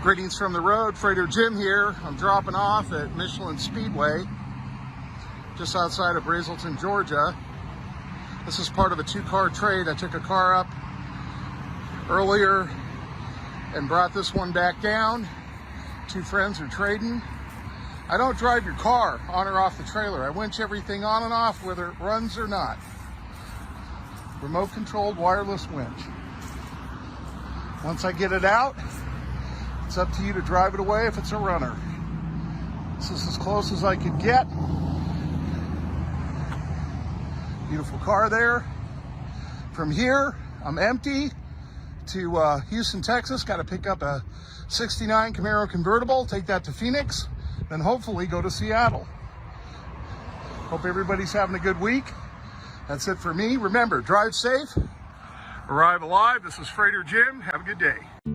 Greetings from the road, Freighter Jim here. I'm dropping off at Michelin Speedway, just outside of Brazelton, Georgia. This is part of a two-car trade. I took a car up earlier and brought this one back down. Two friends are trading. I don't drive your car on or off the trailer. I winch everything on and off, whether it runs or not. Remote controlled wireless winch. Once I get it out, it's up to you to drive it away if it's a runner. This is as close as I could get. Beautiful car there. From here, I'm empty to Houston, Texas. Got to pick up a 69 Camaro convertible, take that to Phoenix, then hopefully go to Seattle. Hope everybody's having a good week. That's it for me. Remember, drive safe, arrive alive. This is Freighter Jim. Have a good day.